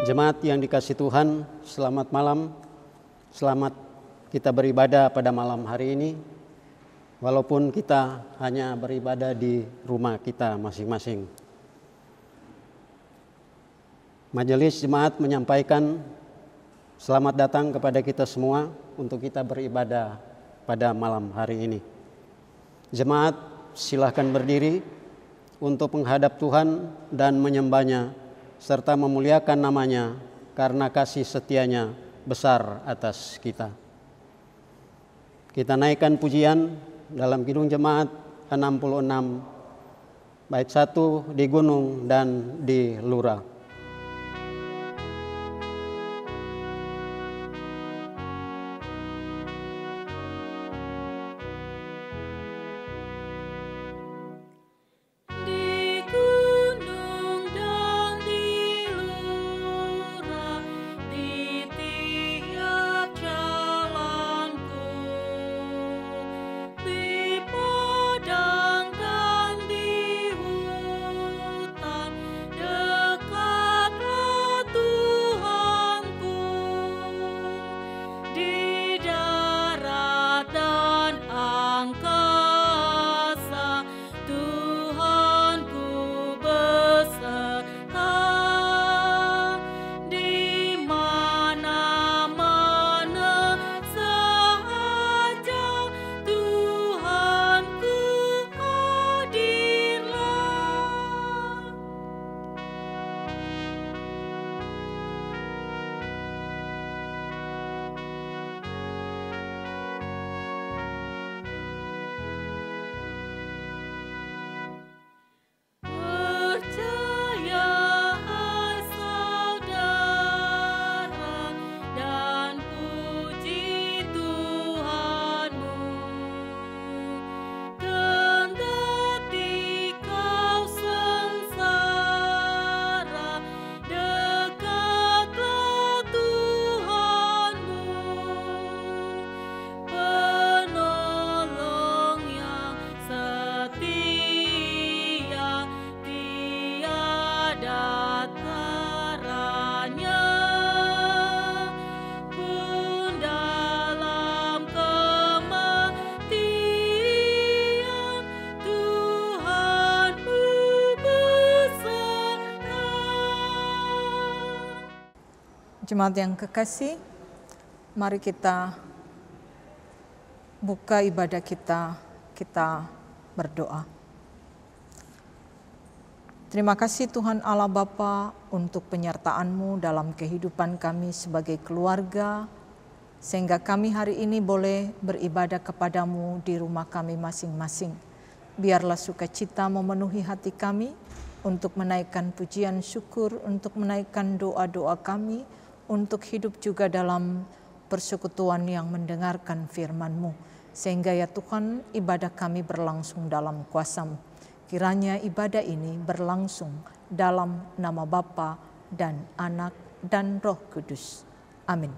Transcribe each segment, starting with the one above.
Jemaat yang dikasihi Tuhan, selamat malam. Selamat kita beribadah pada malam hari ini. Walaupun kita hanya beribadah di rumah kita masing-masing. Majelis Jemaat menyampaikan selamat datang kepada kita semua untuk kita beribadah pada malam hari ini. Jemaat silahkan berdiri untuk menghadap Tuhan dan menyembahnya serta memuliakan namanya karena kasih setianya besar atas kita. Kita naikkan pujian dalam Kidung Jemaat 66 bait 1 di gunung dan di lurah. Jemaat yang kekasih, mari kita buka ibadah kita berdoa. Terima kasih Tuhan Allah Bapa untuk penyertaan-Mu dalam kehidupan kami sebagai keluarga, sehingga kami hari ini boleh beribadah kepadamu di rumah kami masing-masing. Biarlah sukacita memenuhi hati kami untuk menaikkan pujian syukur, untuk menaikkan doa-doa kami, untuk hidup juga dalam persekutuan yang mendengarkan firman-Mu. Sehingga ya Tuhan, ibadah kami berlangsung dalam kuasa-Mu. Kiranya ibadah ini berlangsung dalam nama Bapa dan Anak dan Roh Kudus. Amin.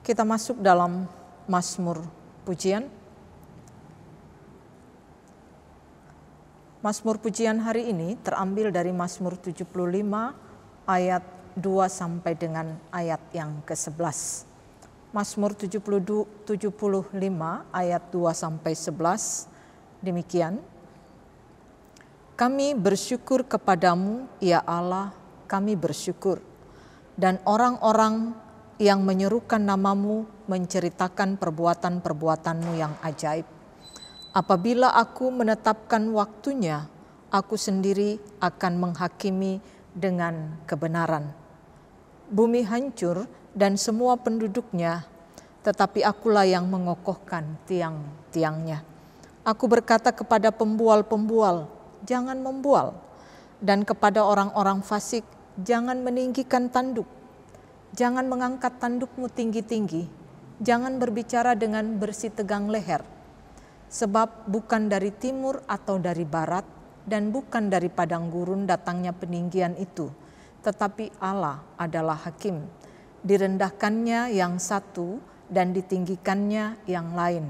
Kita masuk dalam Mazmur Pujian. Mazmur Pujian hari ini terambil dari Mazmur 75 ayat 2 sampai dengan ayat yang ke-11. Mazmur 75 ayat 2 sampai 11 demikian. Kami bersyukur kepadamu, ya Allah, kami bersyukur. Dan orang-orang yang menyerukan namamu menceritakan perbuatan-perbuatanmu yang ajaib. Apabila aku menetapkan waktunya, aku sendiri akan menghakimi dengan kebenaran. Bumi hancur dan semua penduduknya, tetapi akulah yang mengokohkan tiang-tiangnya. Aku berkata kepada pembual-pembual, jangan membual, dan kepada orang-orang fasik, jangan meninggikan tanduk. Jangan mengangkat tandukmu tinggi-tinggi, jangan berbicara dengan bersih tegang leher. Sebab bukan dari timur atau dari barat, dan bukan dari padang gurun datangnya peninggian itu, tetapi Allah adalah hakim. Direndahkannya yang satu dan ditinggikannya yang lain.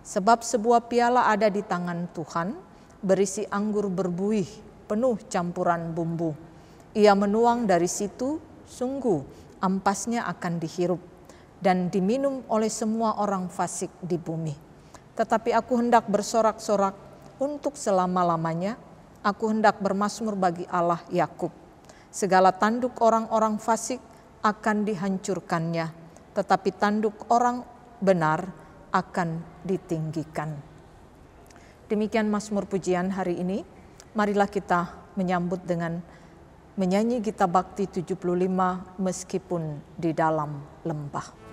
Sebab sebuah piala ada di tangan Tuhan, berisi anggur berbuih, penuh campuran bumbu. Ia menuang dari situ, sungguh ampasnya akan dihirup dan diminum oleh semua orang fasik di bumi. Tetapi aku hendak bersorak-sorak untuk selama-lamanya, aku hendak bermazmur bagi Allah Yakub. Segala tanduk orang-orang fasik akan dihancurkannya, tetapi tanduk orang benar akan ditinggikan. Demikian Mazmur pujian hari ini. Marilah kita menyambut dengan menyanyi Gita Bakti 75 meskipun di dalam lembah.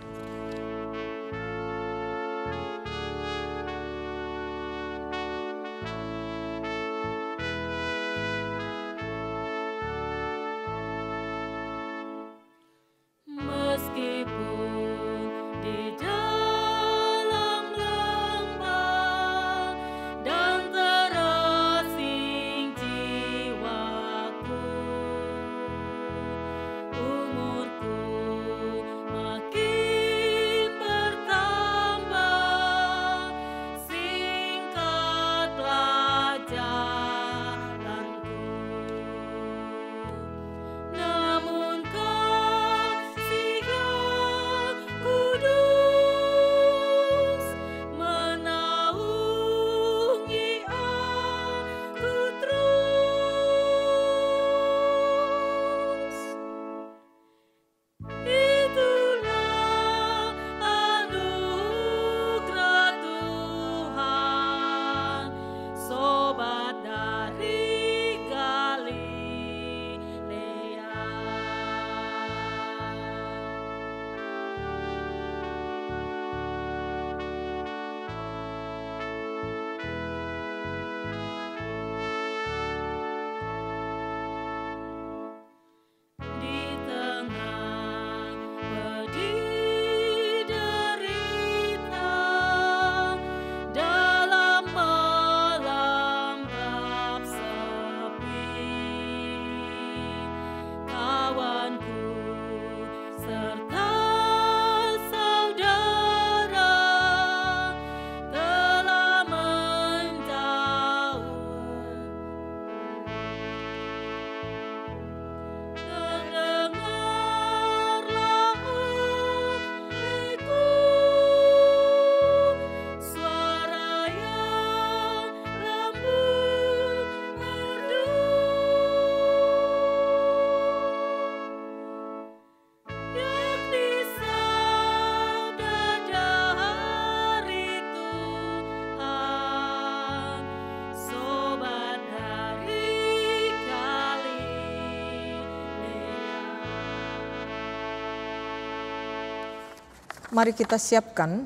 Mari kita siapkan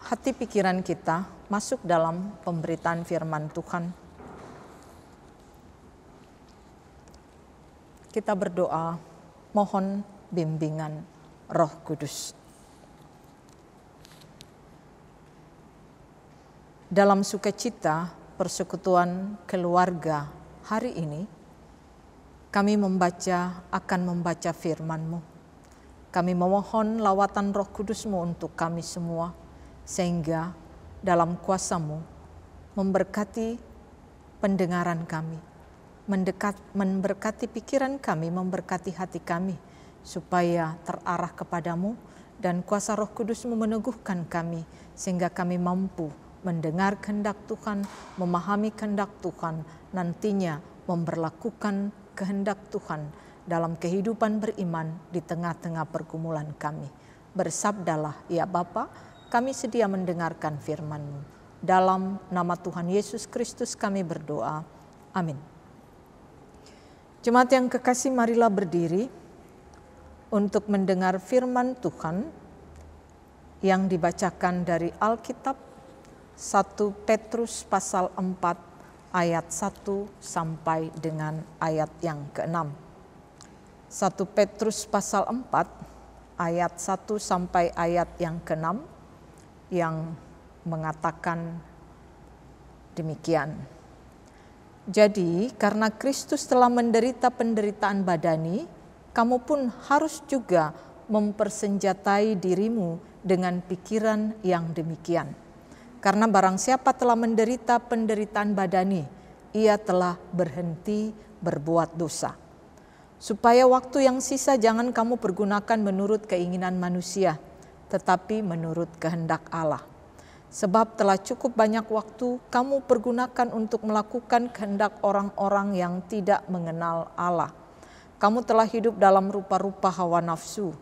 hati pikiran kita masuk dalam pemberitaan firman Tuhan. Kita berdoa, mohon bimbingan Roh Kudus. Dalam sukacita persekutuan keluarga hari ini, kami akan membaca firman-Mu. Kami memohon lawatan Roh Kudus-Mu untuk kami semua, sehingga dalam kuasa-Mu memberkati pendengaran kami, memberkati pikiran kami, memberkati hati kami, supaya terarah kepadamu, dan kuasa Roh Kudus-Mu meneguhkan kami, sehingga kami mampu mendengar kehendak Tuhan, memahami kehendak Tuhan, nantinya memberlakukan kehendak Tuhan dalam kehidupan beriman di tengah-tengah pergumulan kami. Bersabdalah, ya Bapa, kami sedia mendengarkan firman-Mu. Dalam nama Tuhan Yesus Kristus kami berdoa. Amin. Jemaat yang kekasih, marilah berdiri untuk mendengar firman Tuhan yang dibacakan dari Alkitab 1 Petrus pasal 4 ayat 1 sampai dengan ayat yang ke-6. 1 Petrus pasal 4 ayat 1 sampai ayat yang ke-6 yang mengatakan demikian. Jadi karena Kristus telah menderita penderitaan badani, kamu pun harus juga mempersenjatai dirimu dengan pikiran yang demikian. Karena barang siapa telah menderita penderitaan badani, ia telah berhenti berbuat dosa. Supaya waktu yang sisa jangan kamu pergunakan menurut keinginan manusia, tetapi menurut kehendak Allah. Sebab telah cukup banyak waktu kamu pergunakan untuk melakukan kehendak orang-orang yang tidak mengenal Allah. Kamu telah hidup dalam rupa-rupa hawa nafsu,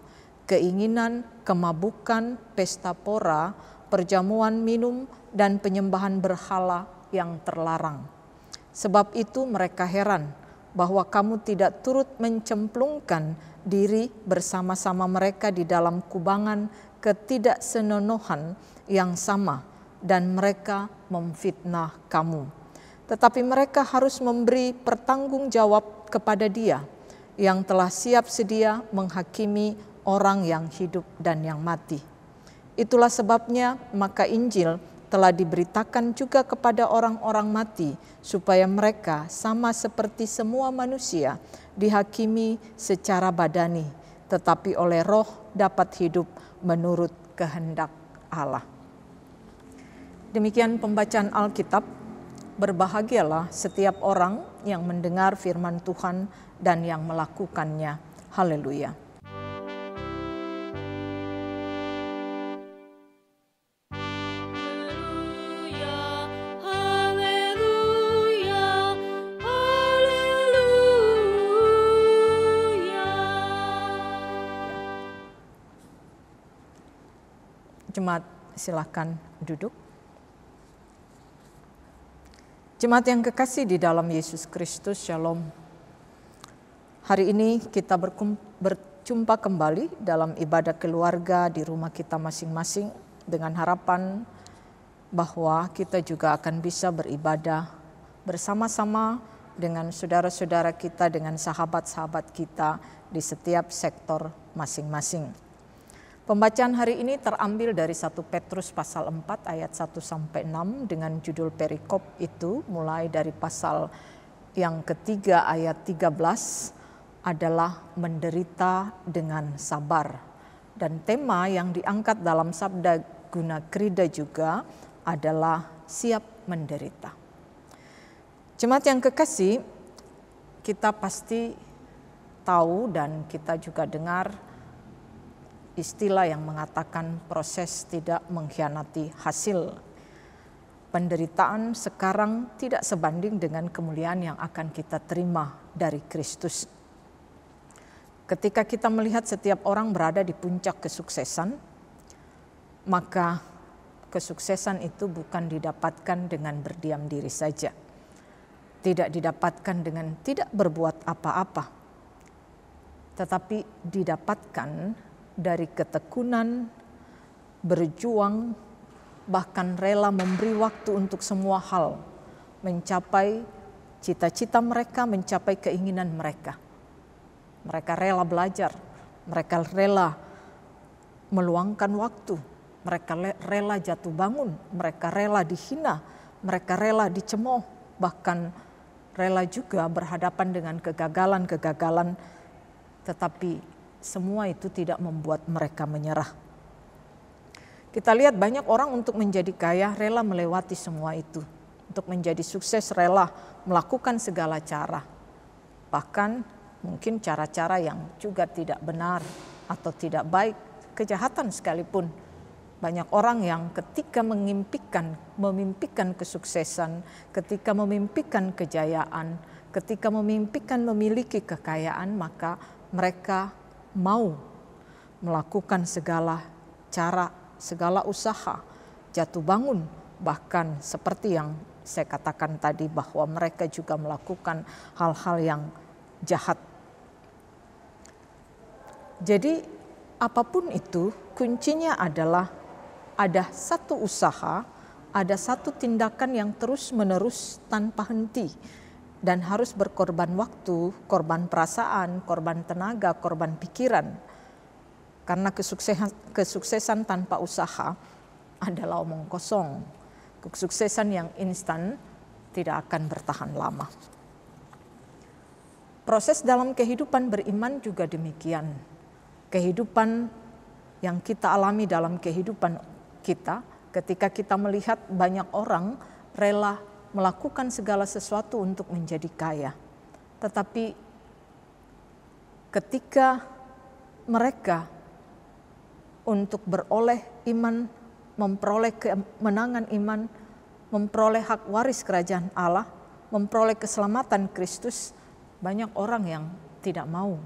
keinginan, kemabukan, pesta pora, perjamuan minum, dan penyembahan berhala yang terlarang. Sebab itu mereka heran bahwa kamu tidak turut mencemplungkan diri bersama-sama mereka di dalam kubangan ketidaksenonohan yang sama, dan mereka memfitnah kamu. Tetapi mereka harus memberi pertanggungjawab kepada Dia yang telah siap sedia menghakimi orang yang hidup dan yang mati. Itulah sebabnya maka Injil telah diberitakan juga kepada orang-orang mati, supaya mereka sama seperti semua manusia dihakimi secara badani, tetapi oleh Roh dapat hidup menurut kehendak Allah. Demikian pembacaan Alkitab. Berbahagialah setiap orang yang mendengar firman Tuhan dan yang melakukannya. Haleluya. Jemaat, silakan duduk. Jemaat yang kekasih di dalam Yesus Kristus, Shalom. Hari ini kita berjumpa kembali dalam ibadah keluarga di rumah kita masing-masing dengan harapan bahwa kita juga akan bisa beribadah bersama-sama dengan saudara-saudara kita, dengan sahabat-sahabat kita di setiap sektor masing-masing. Pembacaan hari ini terambil dari 1 Petrus pasal 4 ayat 1 sampai 6 dengan judul perikop itu mulai dari pasal yang ketiga ayat 13 adalah menderita dengan sabar. Dan tema yang diangkat dalam Sabda Guna Krida juga adalah siap menderita. Jemaat yang kekasih, kita pasti tahu dan kita juga dengar istilah yang mengatakan proses tidak mengkhianati hasil. Penderitaan sekarang tidak sebanding dengan kemuliaan yang akan kita terima dari Kristus. Ketika kita melihat setiap orang berada di puncak kesuksesan, maka kesuksesan itu bukan didapatkan dengan berdiam diri saja. Tidak didapatkan dengan tidak berbuat apa-apa, tetapi didapatkan dari ketekunan, berjuang, bahkan rela memberi waktu untuk semua hal, mencapai cita-cita mereka, mencapai keinginan mereka. Mereka rela belajar, mereka rela meluangkan waktu, mereka rela jatuh bangun, mereka rela dihina, mereka rela dicemooh, bahkan rela juga berhadapan dengan kegagalan-kegagalan, tetapi semua itu tidak membuat mereka menyerah. Kita lihat banyak orang untuk menjadi kaya rela melewati semua itu. Untuk menjadi sukses rela melakukan segala cara. Bahkan mungkin cara-cara yang juga tidak benar atau tidak baik, kejahatan sekalipun. Banyak orang yang ketika memimpikan kesuksesan, ketika memimpikan kejayaan, ketika memimpikan memiliki kekayaan, maka mereka mau melakukan segala cara, segala usaha, jatuh bangun, bahkan seperti yang saya katakan tadi bahwa mereka juga melakukan hal-hal yang jahat. Jadi apapun itu, kuncinya adalah ada satu usaha, ada satu tindakan yang terus-menerus tanpa henti dan harus berkorban waktu, korban perasaan, korban tenaga, korban pikiran. Karena kesuksesan tanpa usaha adalah omong kosong. Kesuksesan yang instan tidak akan bertahan lama. Proses dalam kehidupan beriman juga demikian. Kehidupan yang kita alami dalam kehidupan kita, ketika kita melihat banyak orang rela melakukan segala sesuatu untuk menjadi kaya. Tetapi ketika mereka untuk beroleh iman, memperoleh kemenangan iman, memperoleh hak waris kerajaan Allah, memperoleh keselamatan Kristus, banyak orang yang tidak mau,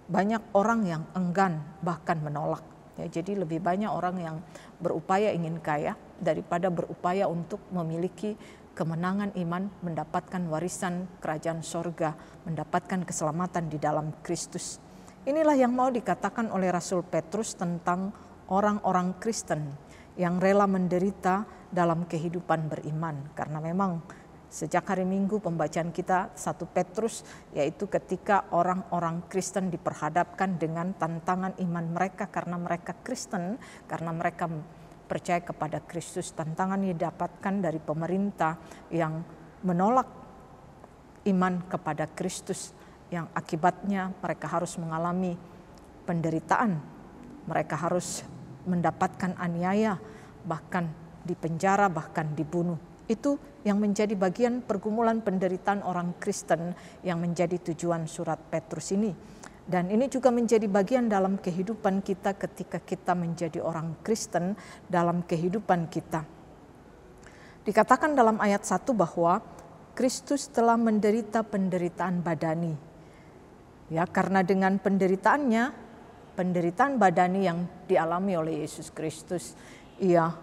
banyak orang yang enggan bahkan menolak. Ya, jadi lebih banyak orang yang berupaya ingin kaya daripada berupaya untuk memiliki kemenangan iman, mendapatkan warisan kerajaan sorga, mendapatkan keselamatan di dalam Kristus. Inilah yang mau dikatakan oleh Rasul Petrus tentang orang-orang Kristen yang rela menderita dalam kehidupan beriman. Karena memang sejak hari Minggu pembacaan kita 1 Petrus, yaitu ketika orang-orang Kristen diperhadapkan dengan tantangan iman mereka karena mereka Kristen, karena mereka percaya kepada Kristus. Tantangan yang didapatkan dari pemerintah yang menolak iman kepada Kristus, yang akibatnya mereka harus mengalami penderitaan, mereka harus mendapatkan aniaya, bahkan dipenjara, bahkan dibunuh. Itu yang menjadi bagian pergumulan penderitaan orang Kristen yang menjadi tujuan surat Petrus ini. Dan ini juga menjadi bagian dalam kehidupan kita ketika kita menjadi orang Kristen dalam kehidupan kita. Dikatakan dalam ayat 1 bahwa Kristus telah menderita penderitaan badani. Ya, karena dengan penderitaan badani yang dialami oleh Yesus Kristus, ia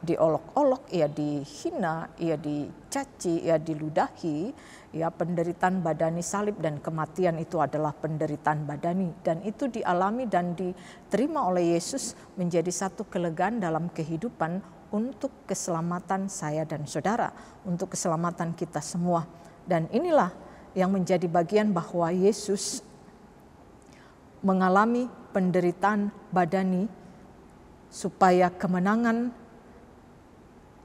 diolok-olok, ia dihina, ia dicaci, ia diludahi. Ya, penderitaan badani salib dan kematian itu adalah penderitaan badani, dan itu dialami dan diterima oleh Yesus menjadi satu kelegaan dalam kehidupan untuk keselamatan saya dan saudara, untuk keselamatan kita semua. Dan inilah yang menjadi bagian bahwa Yesus mengalami penderitaan badani supaya kemenangan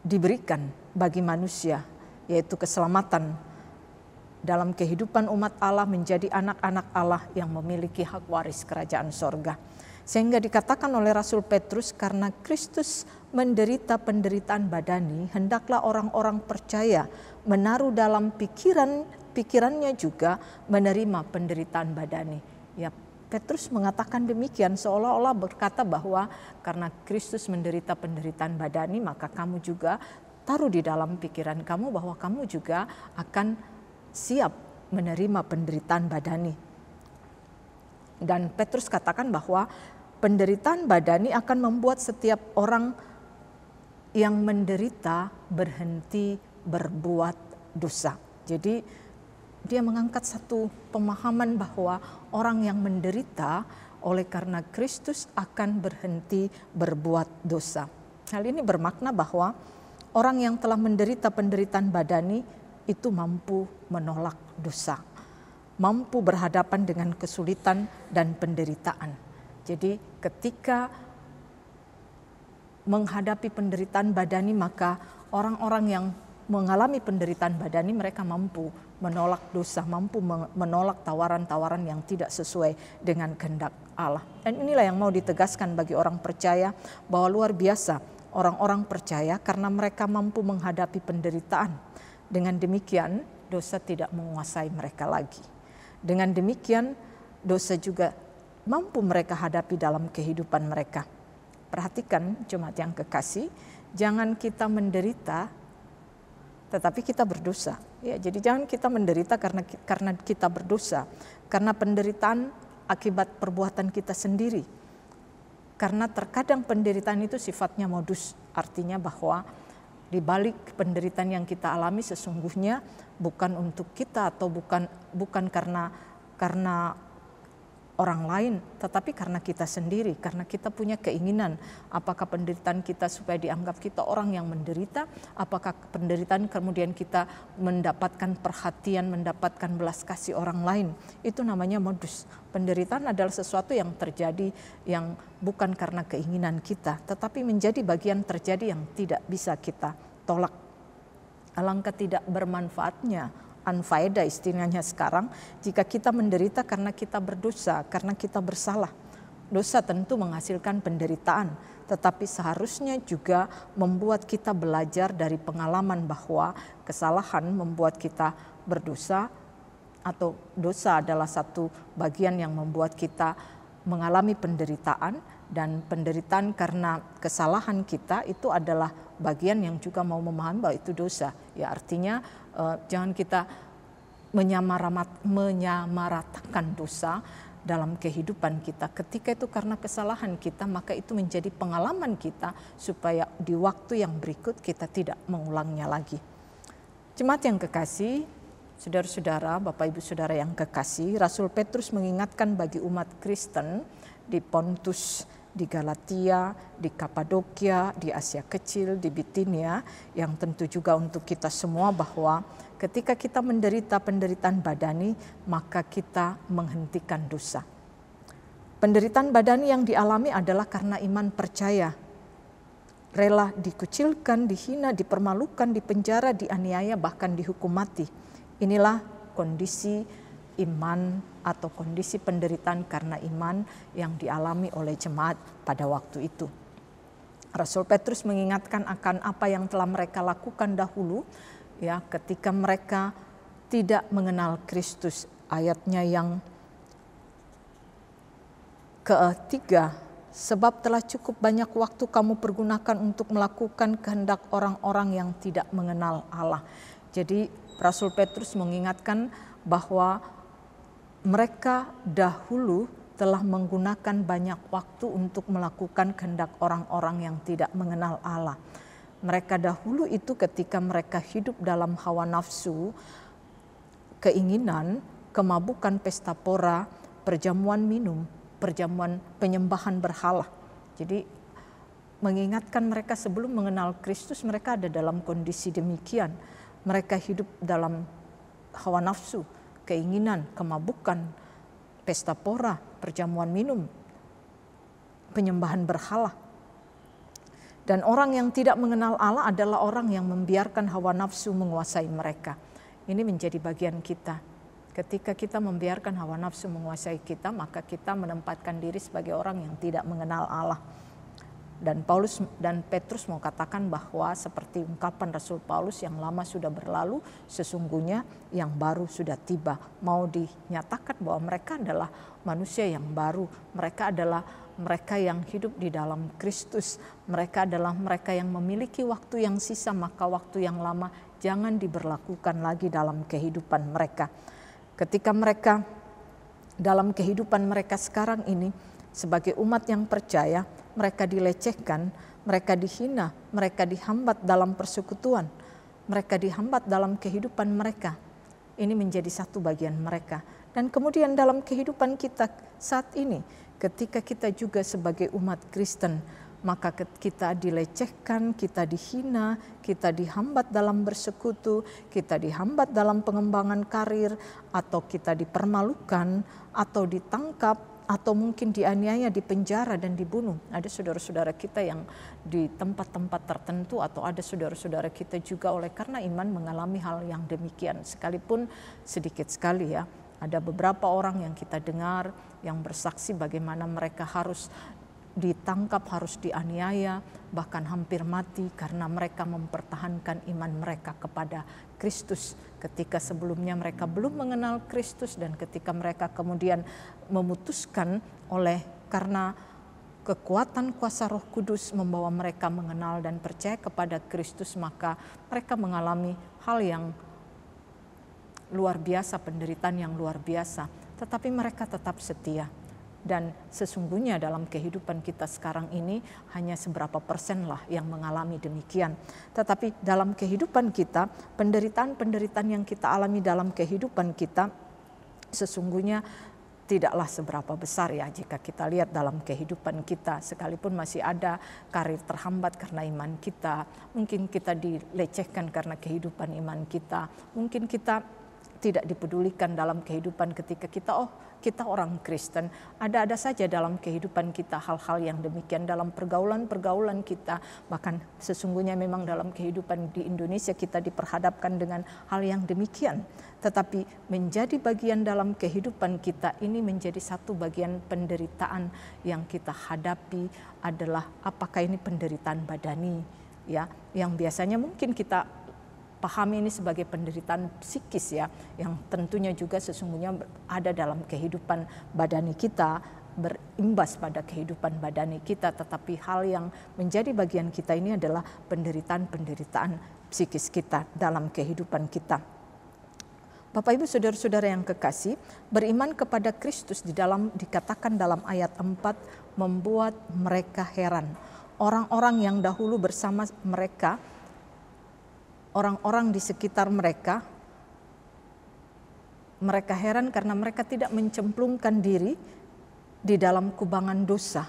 diberikan bagi manusia, yaitu keselamatan dalam kehidupan umat Allah menjadi anak-anak Allah yang memiliki hak waris kerajaan sorga. Sehingga dikatakan oleh Rasul Petrus, karena Kristus menderita penderitaan badani, hendaklah orang-orang percaya menaruh dalam pikirannya juga menerima penderitaan badani. Ya, Petrus mengatakan demikian, seolah-olah berkata bahwa karena Kristus menderita penderitaan badani, maka kamu juga taruh di dalam pikiran kamu bahwa kamu juga akan siap menerima penderitaan badani. Dan Petrus katakan bahwa penderitaan badani akan membuat setiap orang yang menderita berhenti berbuat dosa. Jadi dia mengangkat satu pemahaman bahwa orang yang menderita oleh karena Kristus akan berhenti berbuat dosa. Hal ini bermakna bahwa orang yang telah menderita penderitaan badani itu mampu menolak dosa, mampu berhadapan dengan kesulitan dan penderitaan. Jadi ketika menghadapi penderitaan badani, maka orang-orang yang mengalami penderitaan badani mereka mampu menolak dosa, mampu menolak tawaran-tawaran yang tidak sesuai dengan kehendak Allah. Dan inilah yang mau ditegaskan bagi orang percaya, bahwa luar biasa orang-orang percaya karena mereka mampu menghadapi penderitaan. Dengan demikian dosa tidak menguasai mereka lagi. Dengan demikian dosa juga mampu mereka hadapi dalam kehidupan mereka. Perhatikan jemaat yang kekasih, jangan kita menderita tetapi kita berdosa. Ya, jadi jangan kita menderita karena kita berdosa, karena penderitaan akibat perbuatan kita sendiri. Karena terkadang penderitaan itu sifatnya modus, artinya bahwa di balik penderitaan yang kita alami sesungguhnya bukan untuk kita atau bukan karena orang lain, tetapi karena kita sendiri, karena kita punya keinginan. Apakah penderitaan kita supaya dianggap kita orang yang menderita, apakah penderitaan kemudian kita mendapatkan perhatian, mendapatkan belas kasih orang lain. Itu namanya modus. Penderitaan adalah sesuatu yang terjadi yang bukan karena keinginan kita, tetapi menjadi bagian terjadi yang tidak bisa kita tolak. Alangkah tidak bermanfaatnya, unfaedah istilahnya sekarang, jika kita menderita karena kita berdosa, karena kita bersalah. Dosa tentu menghasilkan penderitaan, tetapi seharusnya juga membuat kita belajar dari pengalaman bahwa kesalahan membuat kita berdosa, atau dosa adalah satu bagian yang membuat kita mengalami penderitaan, dan penderitaan karena kesalahan kita itu adalah bagian yang juga mau memahami bahwa itu dosa. Ya, artinya jangan kita menyamaratakan dosa dalam kehidupan kita. Ketika itu karena kesalahan kita, maka itu menjadi pengalaman kita supaya di waktu yang berikut kita tidak mengulangnya lagi. Jemaat yang kekasih, saudara-saudara, Bapak Ibu Saudara yang kekasih, Rasul Petrus mengingatkan bagi umat Kristen di Pontus, di Galatia, di Kapadokia, di Asia Kecil, di Bitinia, yang tentu juga untuk kita semua bahwa ketika kita menderita penderitaan badani, maka kita menghentikan dosa. Penderitaan badani yang dialami adalah karena iman percaya. Rela dikucilkan, dihina, dipermalukan, dipenjara, dianiaya, bahkan dihukum mati. Inilah kondisi iman atau kondisi penderitaan karena iman yang dialami oleh jemaat pada waktu itu. Rasul Petrus mengingatkan akan apa yang telah mereka lakukan dahulu, ya, ketika mereka tidak mengenal Kristus. Ayatnya yang ketiga, sebab telah cukup banyak waktu kamu pergunakan untuk melakukan kehendak orang-orang yang tidak mengenal Allah. Jadi Rasul Petrus mengingatkan bahwa mereka dahulu telah menggunakan banyak waktu untuk melakukan kehendak orang-orang yang tidak mengenal Allah. Mereka dahulu itu ketika mereka hidup dalam hawa nafsu, keinginan, kemabukan, pesta pora, perjamuan minum, perjamuan penyembahan berhala. Jadi mengingatkan mereka sebelum mengenal Kristus, mereka ada dalam kondisi demikian. Mereka hidup dalam hawa nafsu, keinginan, kemabukan, pesta pora, perjamuan minum, penyembahan berhala. Dan orang yang tidak mengenal Allah adalah orang yang membiarkan hawa nafsu menguasai mereka. Ini menjadi bagian kita. Ketika kita membiarkan hawa nafsu menguasai kita, maka kita menempatkan diri sebagai orang yang tidak mengenal Allah. Dan Paulus dan Petrus mau katakan bahwa seperti ungkapan Rasul Paulus, yang lama sudah berlalu, sesungguhnya yang baru sudah tiba. Mau dinyatakan bahwa mereka adalah manusia yang baru. Mereka adalah mereka yang hidup di dalam Kristus. Mereka adalah mereka yang memiliki waktu yang sisa, maka waktu yang lama jangan diberlakukan lagi dalam kehidupan mereka. Ketika mereka dalam kehidupan mereka sekarang ini sebagai umat yang percaya, mereka dilecehkan, mereka dihina, mereka dihambat dalam persekutuan, mereka dihambat dalam kehidupan mereka. Ini menjadi satu bagian mereka. Dan kemudian dalam kehidupan kita saat ini, ketika kita juga sebagai umat Kristen, maka kita dilecehkan, kita dihina, kita dihambat dalam bersekutu, kita dihambat dalam pengembangan karir, atau kita dipermalukan, atau ditangkap, atau mungkin dianiaya, dipenjara dan dibunuh. Ada saudara-saudara kita yang di tempat-tempat tertentu, atau ada saudara-saudara kita juga oleh karena iman mengalami hal yang demikian. Sekalipun sedikit sekali, ya. Ada beberapa orang yang kita dengar yang bersaksi bagaimana mereka harus ditangkap, harus dianiaya, bahkan hampir mati karena mereka mempertahankan iman mereka kepada Kristus. Ketika sebelumnya mereka belum mengenal Kristus, dan ketika mereka kemudian memutuskan karena kekuatan kuasa Roh Kudus membawa mereka mengenal dan percaya kepada Kristus, maka mereka mengalami hal yang luar biasa, penderitaan yang luar biasa, tetapi mereka tetap setia. Dan sesungguhnya dalam kehidupan kita sekarang ini hanya seberapa persen lah yang mengalami demikian. Tetapi dalam kehidupan kita, penderitaan-penderitaan yang kita alami dalam kehidupan kita sesungguhnya tidaklah seberapa besar ya jika kita lihat dalam kehidupan kita. Sekalipun masih ada karir terhambat karena iman kita, mungkin kita dilecehkan karena kehidupan iman kita, mungkin kita tidak dipedulikan dalam kehidupan ketika kita orang Kristen. Ada saja dalam kehidupan kita hal-hal yang demikian, dalam pergaulan-pergaulan kita. Bahkan sesungguhnya memang dalam kehidupan di Indonesia kita diperhadapkan dengan hal yang demikian. Tetapi menjadi bagian dalam kehidupan kita ini menjadi satu bagian penderitaan yang kita hadapi adalah apakah ini penderitaan badani ya, yang biasanya mungkin kita pahami ini sebagai penderitaan psikis ya, yang tentunya juga sesungguhnya ada dalam kehidupan badani kita, berimbas pada kehidupan badani kita, tetapi hal yang menjadi bagian kita ini adalah penderitaan-penderitaan psikis kita dalam kehidupan kita. Bapak Ibu saudara-saudara yang kekasih, beriman kepada Kristus dikatakan dalam ayat 4 membuat mereka heran. Orang-orang yang dahulu bersama mereka, orang-orang di sekitar mereka heran karena mereka tidak mencemplungkan diri di dalam kubangan dosa.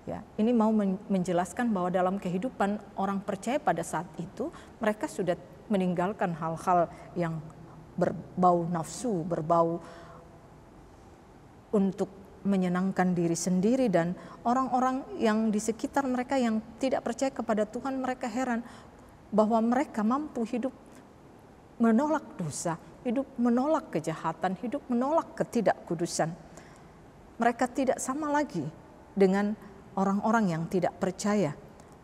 Ya, ini mau menjelaskan bahwa dalam kehidupan orang percaya pada saat itu mereka sudah meninggalkan hal-hal yang berbau nafsu, berbau untuk menyenangkan diri sendiri, dan orang-orang yang di sekitar mereka yang tidak percaya kepada Tuhan, mereka heran bahwa mereka mampu hidup menolak dosa, hidup menolak kejahatan, hidup menolak ketidakkudusan. Mereka tidak sama lagi dengan orang-orang yang tidak percaya.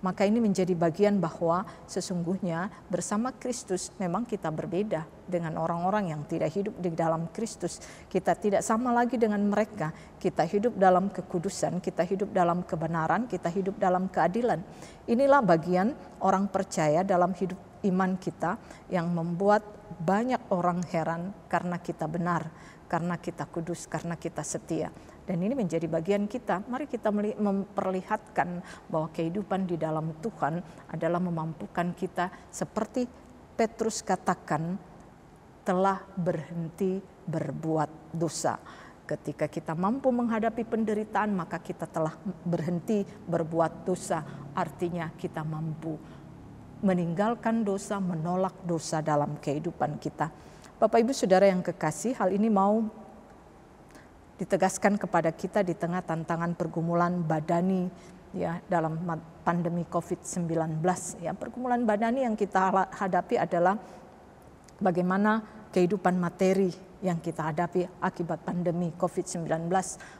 Maka ini menjadi bagian bahwa sesungguhnya bersama Kristus memang kita berbeda dengan orang-orang yang tidak hidup di dalam Kristus. Kita tidak sama lagi dengan mereka. Kita hidup dalam kekudusan, kita hidup dalam kebenaran, kita hidup dalam keadilan. Inilah bagian orang percaya dalam hidup iman kita yang membuat banyak orang heran karena kita benar, karena kita kudus, karena kita setia. Dan ini menjadi bagian kita. Mari kita memperlihatkan bahwa kehidupan di dalam Tuhan adalah memampukan kita seperti Petrus katakan, telah berhenti berbuat dosa. Ketika kita mampu menghadapi penderitaan, maka kita telah berhenti berbuat dosa. Artinya kita mampu meninggalkan dosa, menolak dosa dalam kehidupan kita. Bapak Ibu Saudara yang kekasih, hal ini mau ditegaskan kepada kita di tengah tantangan pergumulan badani ya dalam pandemi COVID-19 ya. Pergumulan badani yang kita hadapi adalah bagaimana kehidupan materi yang kita hadapi akibat pandemi COVID-19.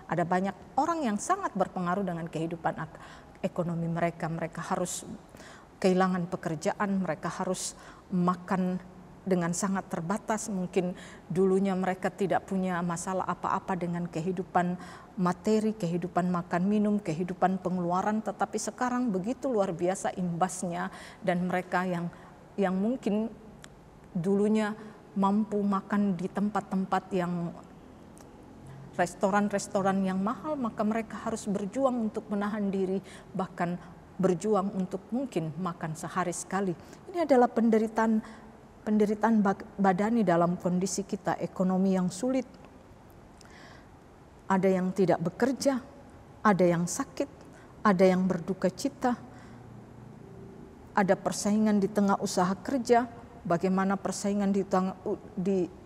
Ada banyak orang yang sangat berpengaruh dengan kehidupan ekonomi mereka. Mereka harus kehilangan pekerjaan, mereka harus makan dengan sangat terbatas. Mungkin dulunya mereka tidak punya masalah apa-apa dengan kehidupan materi, kehidupan makan minum, kehidupan pengeluaran, tetapi sekarang begitu luar biasa imbasnya, dan mereka yang mungkin dulunya mampu makan di tempat-tempat yang restoran-restoran yang mahal, maka mereka harus berjuang untuk menahan diri, bahkan berjuang untuk mungkin makan sehari sekali. Ini adalah penderitaan badani dalam kondisi kita, ekonomi yang sulit. Ada yang tidak bekerja, ada yang sakit, ada yang berduka cita, ada persaingan di tengah usaha kerja. Bagaimana persaingan di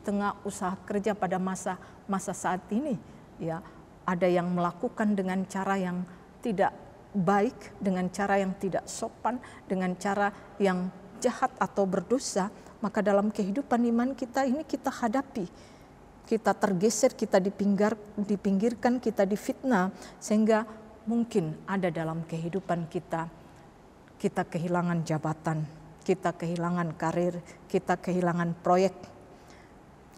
tengah usaha kerja pada masa saat ini? Ya, ada yang melakukan dengan cara yang tidak baik, dengan cara yang tidak sopan, dengan cara yang jahat atau berdosa. Maka dalam kehidupan iman kita ini kita hadapi, kita tergeser, kita dipinggirkan, kita difitnah, sehingga mungkin ada dalam kehidupan kita kehilangan jabatan, kita kehilangan karir, kita kehilangan proyek.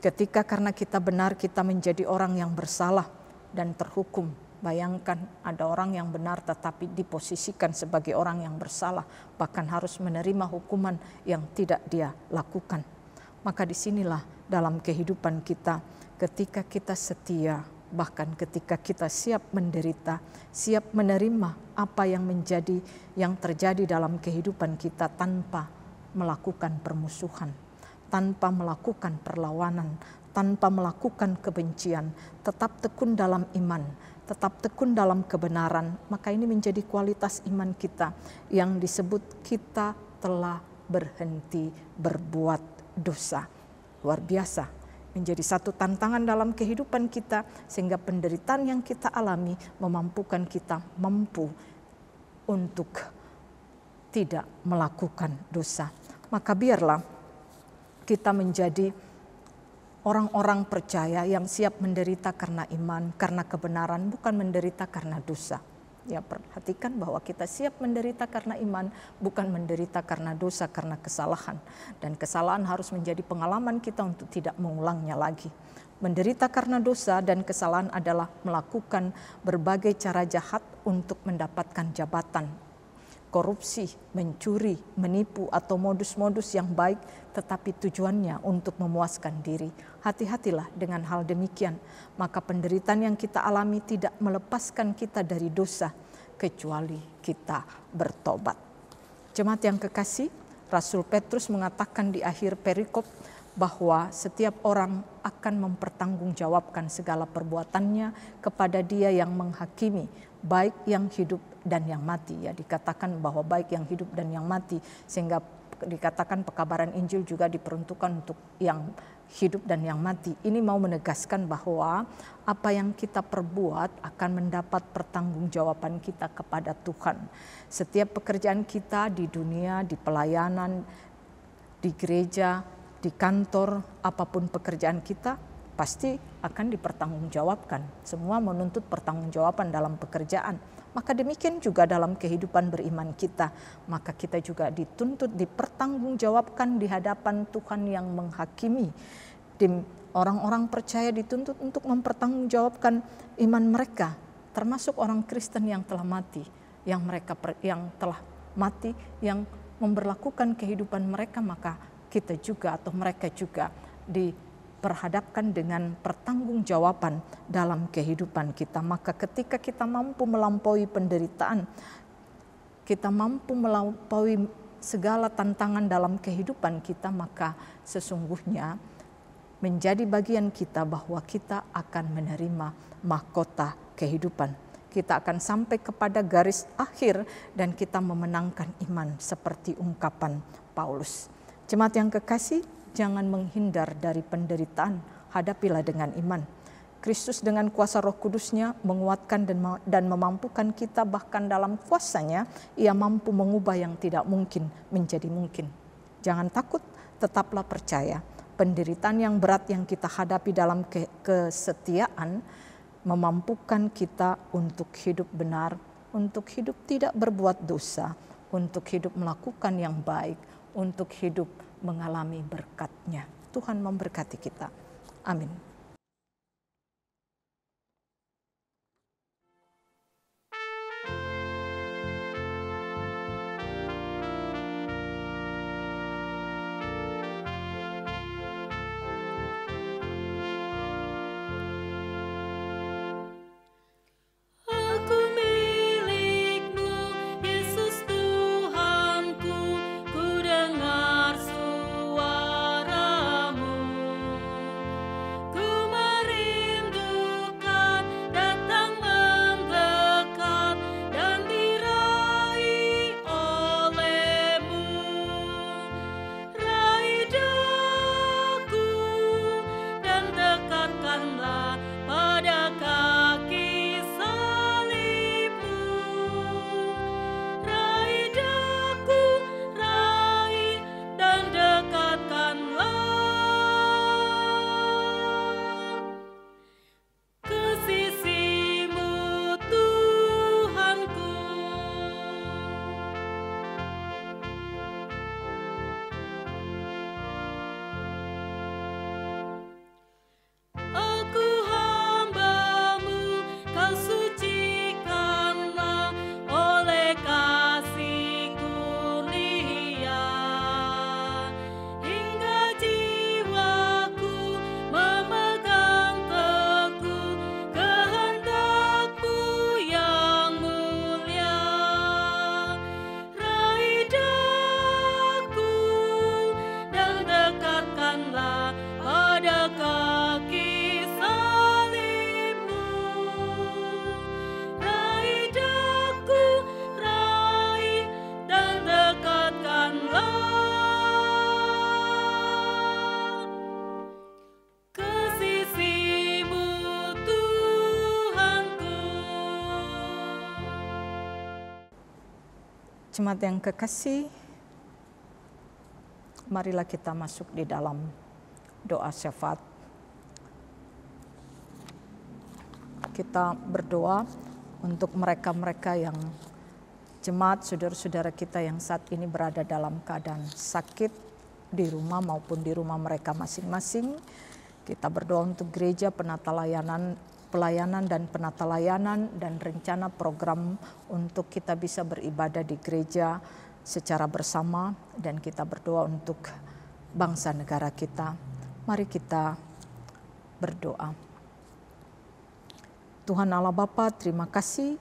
Ketika karena kita benar kita menjadi orang yang bersalah dan terhukum Bayangkan ada orang yang benar tetapi diposisikan sebagai orang yang bersalah, bahkan harus menerima hukuman yang tidak dia lakukan. Maka disinilah dalam kehidupan kita, ketika kita setia, bahkan ketika kita siap menderita, siap menerima apa yang terjadi dalam kehidupan kita tanpa melakukan permusuhan, tanpa melakukan perlawanan, tanpa melakukan kebencian, tetap tekun dalam iman, tetap tekun dalam kebenaran, maka ini menjadi kualitas iman kita yang disebut kita telah berhenti berbuat dosa. Luar biasa, menjadi satu tantangan dalam kehidupan kita, sehingga penderitaan yang kita alami memampukan kita mampu untuk tidak melakukan dosa. Maka biarlah kita menjadi orang-orang percaya yang siap menderita karena iman, karena kebenaran, bukan menderita karena dosa. Ya, perhatikan bahwa kita siap menderita karena iman, bukan menderita karena dosa, karena kesalahan. Dan kesalahan harus menjadi pengalaman kita untuk tidak mengulangnya lagi. Menderita karena dosa dan kesalahan adalah melakukan berbagai cara jahat untuk mendapatkan jabatan, korupsi, mencuri, menipu, atau modus-modus yang baik, tetapi tujuannya untuk memuaskan diri. Hati-hatilah dengan hal demikian, maka penderitaan yang kita alami tidak melepaskan kita dari dosa, kecuali kita bertobat. Jemaat yang kekasih, Rasul Petrus mengatakan di akhir perikop bahwa setiap orang akan mempertanggungjawabkan segala perbuatannya kepada Dia yang menghakimi, baik yang hidup dan yang mati. Ya, dikatakan bahwa baik yang hidup dan yang mati, sehingga dikatakan pekabaran Injil juga diperuntukkan untuk yang hidup dan yang mati. Ini mau menegaskan bahwa apa yang kita perbuat akan mendapat pertanggungjawaban kita kepada Tuhan. Setiap pekerjaan kita di dunia, di pelayanan, di gereja, di kantor, apapun pekerjaan kita, pasti akan dipertanggungjawabkan. Semua menuntut pertanggungjawaban dalam pekerjaan. Maka demikian juga dalam kehidupan beriman kita. Maka kita juga dituntut dipertanggungjawabkan di hadapan Tuhan yang menghakimi. Orang-orang percaya dituntut untuk mempertanggungjawabkan iman mereka, termasuk orang Kristen yang telah mati, yang telah mati, yang memberlakukan kehidupan mereka, maka kita juga atau mereka juga diperhadapkan dengan pertanggungjawaban dalam kehidupan kita. Maka ketika kita mampu melampaui penderitaan, kita mampu melampaui segala tantangan dalam kehidupan kita, maka sesungguhnya menjadi bagian kita bahwa kita akan menerima mahkota kehidupan. Kita akan sampai kepada garis akhir dan kita memenangkan iman seperti ungkapan Paulus. Jemaat yang kekasih, jangan menghindar dari penderitaan, hadapilah dengan iman. Kristus dengan kuasa Roh Kudus-Nya menguatkan dan memampukan kita, bahkan dalam kuasa-Nya Ia mampu mengubah yang tidak mungkin menjadi mungkin. Jangan takut, tetaplah percaya. Penderitaan yang berat yang kita hadapi dalam kesetiaan memampukan kita untuk hidup benar, untuk hidup tidak berbuat dosa, untuk hidup melakukan yang baik, untuk hidup mengalami berkat-Nya. Tuhan memberkati kita. Amin. Ku Jemaat yang kekasih, marilah kita masuk di dalam doa syafaat. Kita berdoa untuk mereka-mereka yang jemaat, saudara-saudara kita yang saat ini berada dalam keadaan sakit di rumah maupun di rumah mereka masing-masing. Kita berdoa untuk gereja, pelayanan dan penata layanan dan rencana program untuk kita bisa beribadah di gereja secara bersama, dan kita berdoa untuk bangsa negara kita. Mari kita berdoa. Tuhan Allah Bapa, terima kasih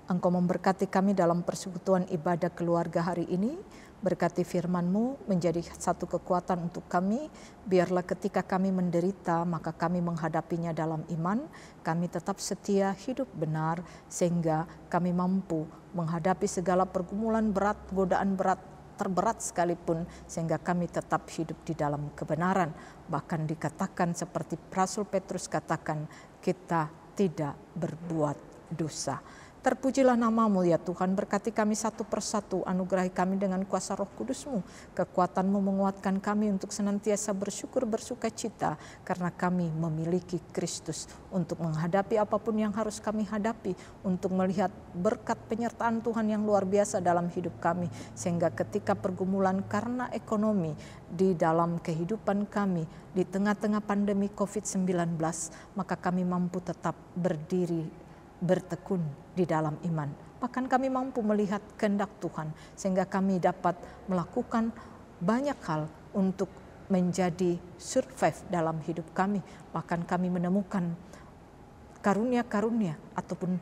Engkau memberkati kami dalam persekutuan ibadah keluarga hari ini. Berkati firman-Mu menjadi satu kekuatan untuk kami. Biarlah ketika kami menderita, maka kami menghadapinya dalam iman. Kami tetap setia, hidup benar, sehingga kami mampu menghadapi segala pergumulan berat, godaan berat, terberat sekalipun, sehingga kami tetap hidup di dalam kebenaran. Bahkan dikatakan seperti Rasul Petrus katakan, kita tidak berbuat dosa. Terpujilah nama-Mu ya Tuhan, berkati kami satu persatu, anugerahi kami dengan kuasa Roh Kudus-Mu, kekuatan-Mu menguatkan kami untuk senantiasa bersyukur bersuka cita, karena kami memiliki Kristus untuk menghadapi apapun yang harus kami hadapi, untuk melihat berkat penyertaan Tuhan yang luar biasa dalam hidup kami, sehingga ketika pergumulan karena ekonomi di dalam kehidupan kami, di tengah-tengah pandemi COVID-19, maka kami mampu tetap berdiri bertekun di dalam iman. Bahkan kami mampu melihat kehendak Tuhan, sehingga kami dapat melakukan banyak hal untuk menjadi survive dalam hidup kami. Bahkan kami menemukan karunia-karunia ataupun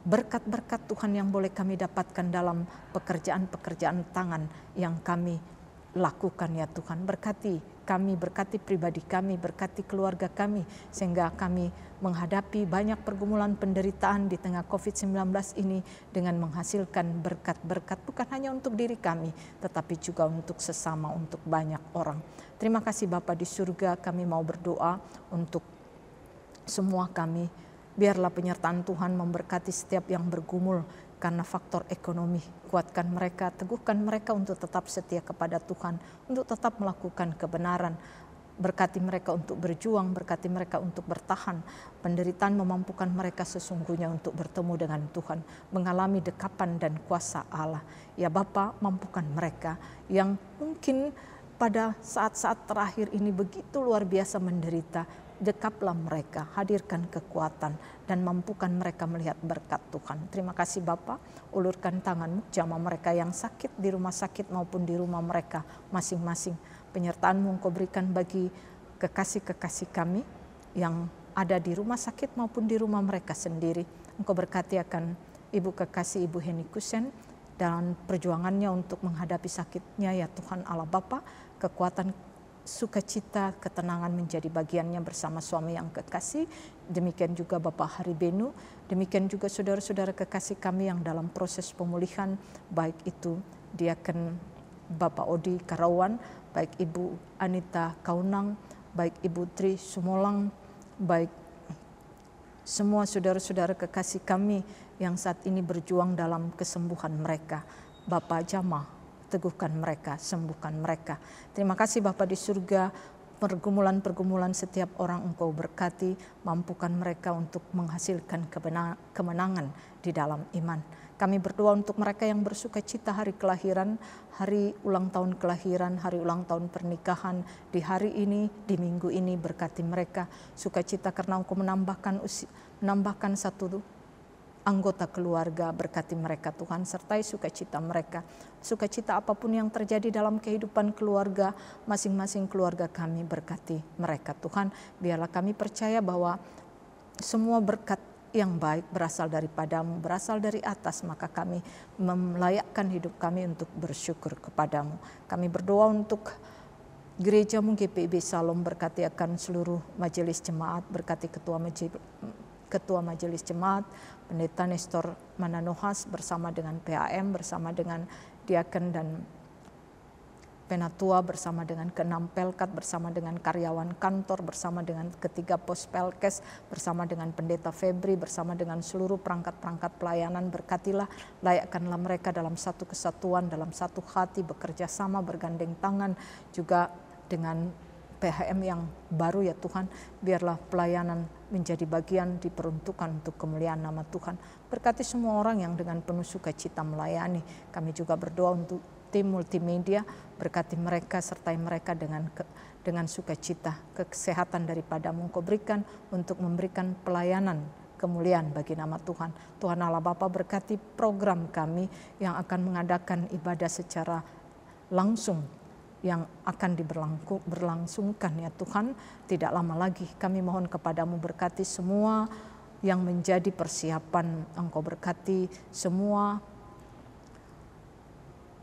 berkat-berkat Tuhan yang boleh kami dapatkan dalam pekerjaan-pekerjaan tangan yang kami lakukan ya Tuhan. Berkati kami, berkati pribadi kami, berkati keluarga kami, sehingga kami menghadapi banyak pergumulan penderitaan di tengah COVID-19 ini dengan menghasilkan berkat-berkat bukan hanya untuk diri kami, tetapi juga untuk sesama, untuk banyak orang. Terima kasih Bapa di surga, kami mau berdoa untuk semua kami. Biarlah penyertaan Tuhan memberkati setiap yang bergumul karena faktor ekonomi. Kuatkan mereka, teguhkan mereka untuk tetap setia kepada Tuhan, untuk tetap melakukan kebenaran. Berkati mereka untuk berjuang, berkati mereka untuk bertahan. Penderitaan memampukan mereka sesungguhnya untuk bertemu dengan Tuhan, mengalami dekapan dan kuasa Allah. Ya Bapa, mampukan mereka yang mungkin pada saat-saat terakhir ini begitu luar biasa menderita. Dekaplah mereka, hadirkan kekuatan dan mampukan mereka melihat berkat Tuhan. Terima kasih Bapa, ulurkan tangan-Mu jamah mereka yang sakit di rumah sakit maupun di rumah mereka masing-masing. Penyertaan-Mu Engkau berikan bagi kekasih-kekasih kami yang ada di rumah sakit maupun di rumah mereka sendiri. Engkau berkati akan Ibu kekasih Ibu Heni Kusen dan perjuangannya untuk menghadapi sakitnya ya Tuhan Allah Bapa. Kekuatan, sukacita, ketenangan menjadi bagiannya bersama suami yang kekasih. Demikian juga Bapak Hari Benu, demikian juga saudara-saudara kekasih kami yang dalam proses pemulihan, baik itu Diaken Bapak Odi Karawan, baik Ibu Anita Kaunang, baik Ibu Tri Sumolang, baik semua saudara-saudara kekasih kami yang saat ini berjuang dalam kesembuhan mereka. Bapak jamah, teguhkan mereka, sembuhkan mereka. Terima kasih Bapa di surga, pergumulan-pergumulan setiap orang Engkau berkati, mampukan mereka untuk menghasilkan kemenangan di dalam iman. Kami berdoa untuk mereka yang bersuka cita hari kelahiran, hari ulang tahun kelahiran, hari ulang tahun pernikahan, di hari ini, di minggu ini, berkati mereka. Sukacita karena Engkau menambahkan satu anggota keluarga, berkati mereka Tuhan, sertai sukacita mereka. Sukacita apapun yang terjadi dalam kehidupan keluarga, masing-masing keluarga kami, berkati mereka Tuhan. Biarlah kami percaya bahwa semua berkat yang baik berasal daripada-Mu, berasal dari atas, maka kami melayakkan hidup kami untuk bersyukur kepada-Mu. Kami berdoa untuk gereja-Mu GPIB Salom, berkati akan seluruh majelis jemaat, berkati Ketua Majelis Jemaat, Pendeta Nestor Mananohas bersama dengan PAM, bersama dengan Diaken dan Penatua bersama dengan ke-6 Pelkat, bersama dengan karyawan kantor, bersama dengan ke-3 Pos Pelkes, bersama dengan Pendeta Febri, bersama dengan seluruh perangkat-perangkat pelayanan. Berkatilah, layakkanlah mereka dalam satu kesatuan, dalam satu hati, bekerja sama, bergandeng tangan, juga dengan PHM yang baru ya Tuhan. Biarlah pelayanan menjadi bagian diperuntukkan untuk kemuliaan nama Tuhan. Berkati semua orang yang dengan penuh sukacita melayani. Kami juga berdoa untuk tim multimedia, berkati mereka, sertai mereka dengan sukacita, kesehatan daripada-Mu Engkau berikan untuk memberikan pelayanan kemuliaan bagi nama Tuhan. Tuhan Allah Bapa, berkati program kami yang akan mengadakan ibadah secara langsung yang akan berlangsungkan ya Tuhan. Tidak lama lagi kami mohon kepada-Mu, berkati semua yang menjadi persiapan. Engkau berkati semua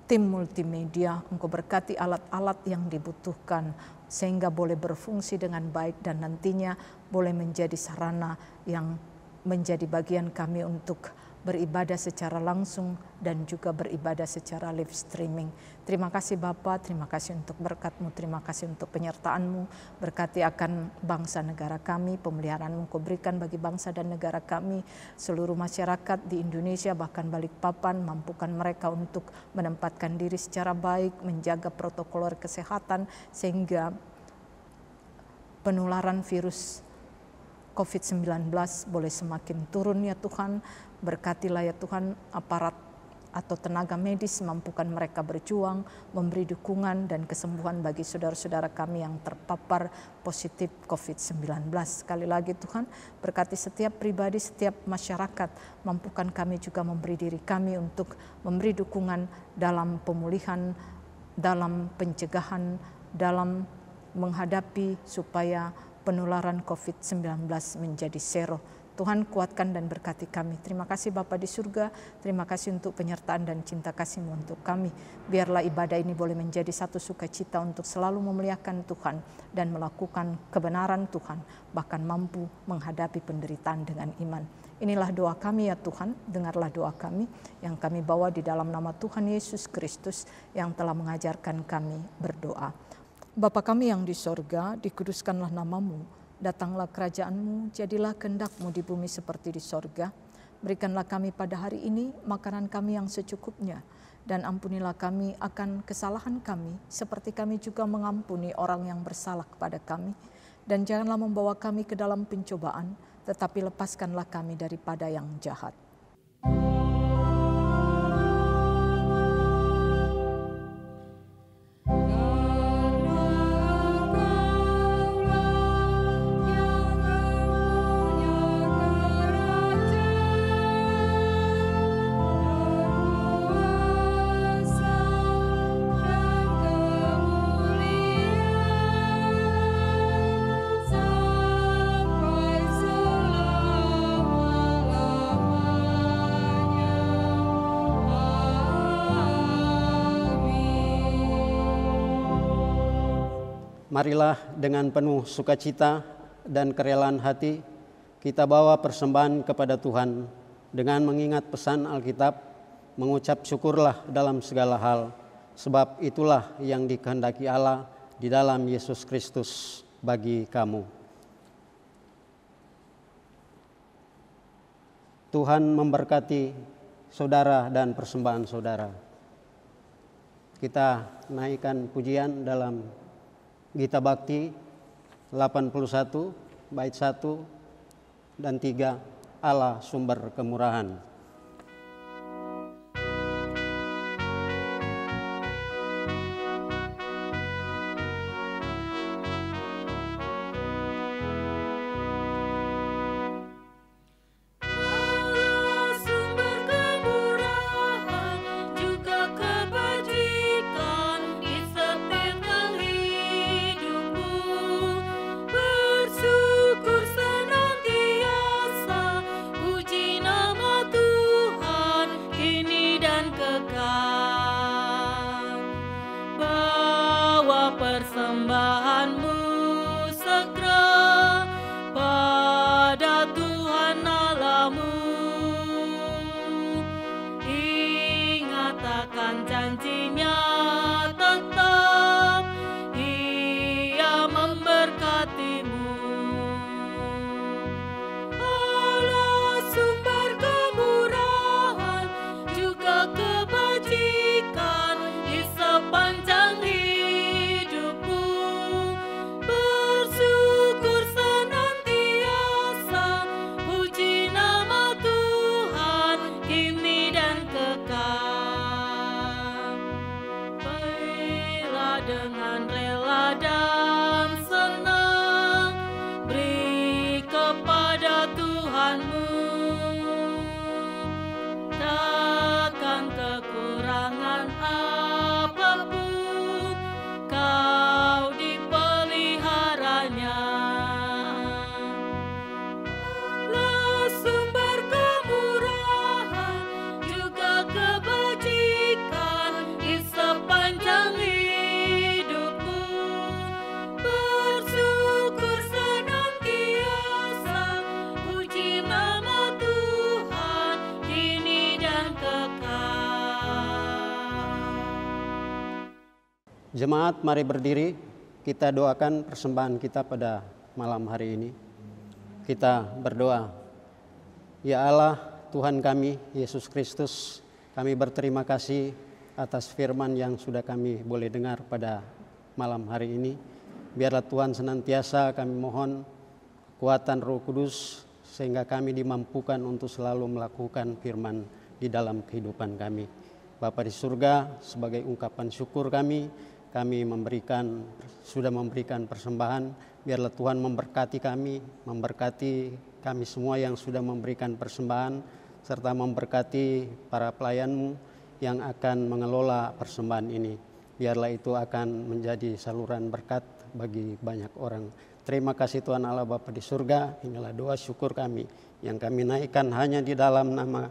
tim multimedia, Engkau berkati alat-alat yang dibutuhkan sehingga boleh berfungsi dengan baik dan nantinya boleh menjadi sarana yang menjadi bagian kami untuk beribadah secara langsung dan juga beribadah secara live streaming. Terima kasih Bapa, terima kasih untuk berkat-Mu, terima kasih untuk penyertaan-Mu. Berkati akan bangsa negara kami, pemeliharaan-Mu Kau berikan bagi bangsa dan negara kami, seluruh masyarakat di Indonesia bahkan Balikpapan, mampukan mereka untuk menempatkan diri secara baik, menjaga protokol kesehatan sehingga penularan virus COVID-19 boleh semakin turun ya Tuhan. Berkatilah ya Tuhan aparat atau tenaga medis, mampukan mereka berjuang, memberi dukungan dan kesembuhan bagi saudara-saudara kami yang terpapar positif COVID-19. Sekali lagi Tuhan, berkati setiap pribadi, setiap masyarakat, mampukan kami juga memberi diri kami untuk memberi dukungan dalam pemulihan, dalam pencegahan, dalam menghadapi supaya penularan COVID-19 menjadi zero. Tuhan kuatkan dan berkati kami. Terima kasih Bapa di surga, terima kasih untuk penyertaan dan cinta kasih-Mu untuk kami. Biarlah ibadah ini boleh menjadi satu sukacita untuk selalu memuliakan Tuhan dan melakukan kebenaran Tuhan, bahkan mampu menghadapi penderitaan dengan iman. Inilah doa kami ya Tuhan, dengarlah doa kami yang kami bawa di dalam nama Tuhan Yesus Kristus yang telah mengajarkan kami berdoa. Bapa kami yang di sorga, dikuduskanlah nama-Mu. Datanglah kerajaan-Mu, jadilah kehendak-Mu di bumi seperti di sorga. Berikanlah kami pada hari ini makanan kami yang secukupnya. Dan ampunilah kami akan kesalahan kami, seperti kami juga mengampuni orang yang bersalah kepada kami. Dan janganlah membawa kami ke dalam pencobaan, tetapi lepaskanlah kami daripada yang jahat. Marilah dengan penuh sukacita dan kerelaan hati kita bawa persembahan kepada Tuhan dengan mengingat pesan Alkitab, mengucap syukurlah dalam segala hal, sebab itulah yang dikehendaki Allah di dalam Yesus Kristus bagi kamu. Tuhan memberkati saudara dan persembahan saudara. Kita naikkan pujian dalam Gita Bakti 81 bait 1 dan 3, Allah sumber kemurahan. Janjinya tetap Jemaat, mari berdiri, kita doakan persembahan kita pada malam hari ini. Kita berdoa. Ya Allah, Tuhan kami, Yesus Kristus, kami berterima kasih atas firman yang sudah kami boleh dengar pada malam hari ini. Biarlah Tuhan senantiasa kami mohon kekuatan Roh Kudus sehingga kami dimampukan untuk selalu melakukan firman di dalam kehidupan kami. Bapa di surga, sebagai ungkapan syukur kami sudah memberikan persembahan. Biarlah Tuhan memberkati kami semua yang sudah memberikan persembahan, serta memberkati para pelayan-Mu yang akan mengelola persembahan ini. Biarlah itu akan menjadi saluran berkat bagi banyak orang. Terima kasih Tuhan Allah Bapa di surga. Inilah doa syukur kami yang kami naikkan hanya di dalam nama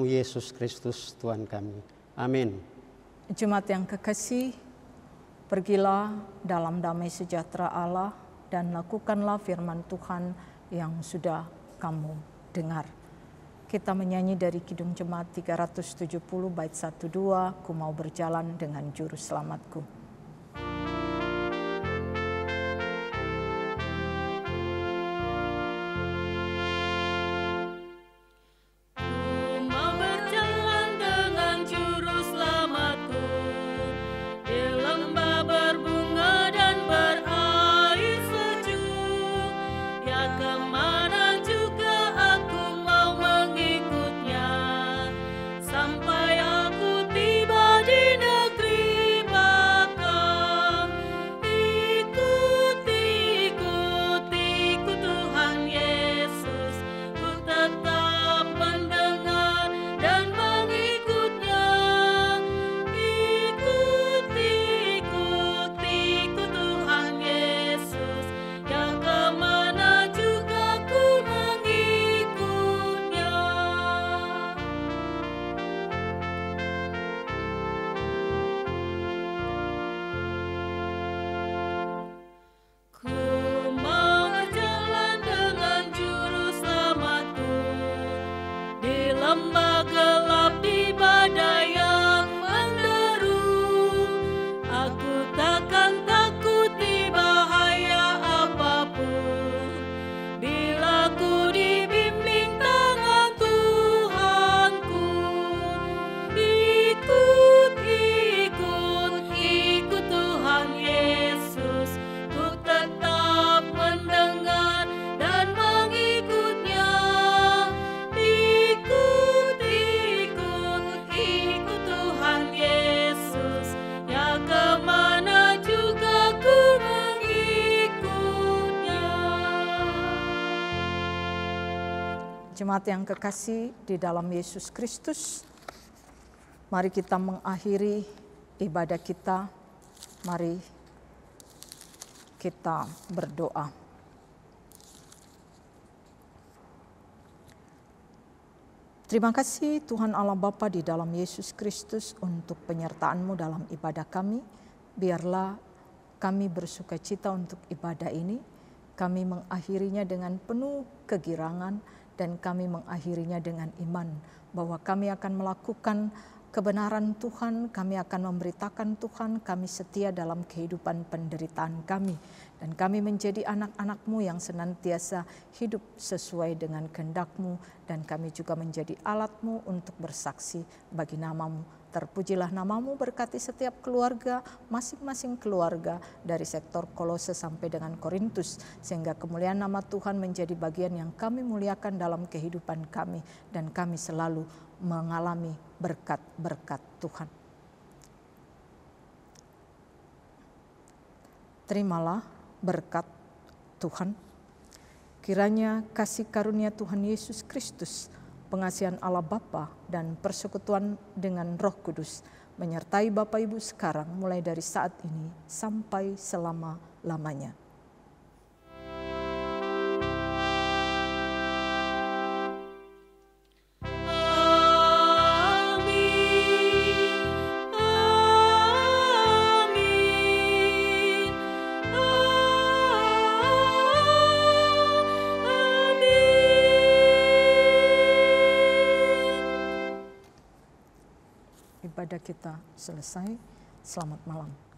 Yesus Kristus Tuhan kami. Amin. Jemaat yang kekasih, pergilah dalam damai sejahtera Allah dan lakukanlah firman Tuhan yang sudah kamu dengar. Kita menyanyi dari Kidung Jemaat 370 bait 1-2, Ku mau berjalan dengan juru selamatku. Jemaat yang kekasih di dalam Yesus Kristus, mari kita mengakhiri ibadah kita. Mari kita berdoa. Terima kasih Tuhan Allah Bapa di dalam Yesus Kristus untuk penyertaan-Mu dalam ibadah kami. Biarlah kami bersuka cita untuk ibadah ini. Kami mengakhirinya dengan penuh kegirangan dan kami mengakhirinya dengan iman bahwa kami akan melakukan kebenaran Tuhan, kami akan memberitakan Tuhan, kami setia dalam kehidupan penderitaan kami. Dan kami menjadi anak-anak-Mu yang senantiasa hidup sesuai dengan kehendak-Mu. Dan kami juga menjadi alat-Mu untuk bersaksi bagi nama-Mu. Terpujilah nama-Mu, berkati setiap keluarga, masing-masing keluarga dari sektor Kolose sampai dengan Korintus. Sehingga kemuliaan nama Tuhan menjadi bagian yang kami muliakan dalam kehidupan kami. Dan kami selalu mengalami berkat-berkat Tuhan. Terimalah berkat Tuhan. Kiranya kasih karunia Tuhan Yesus Kristus, pengasihan Allah Bapa dan persekutuan dengan Roh Kudus menyertai Bapak Ibu sekarang mulai dari saat ini sampai selama-lamanya. Ibadah kita selesai. Selamat malam.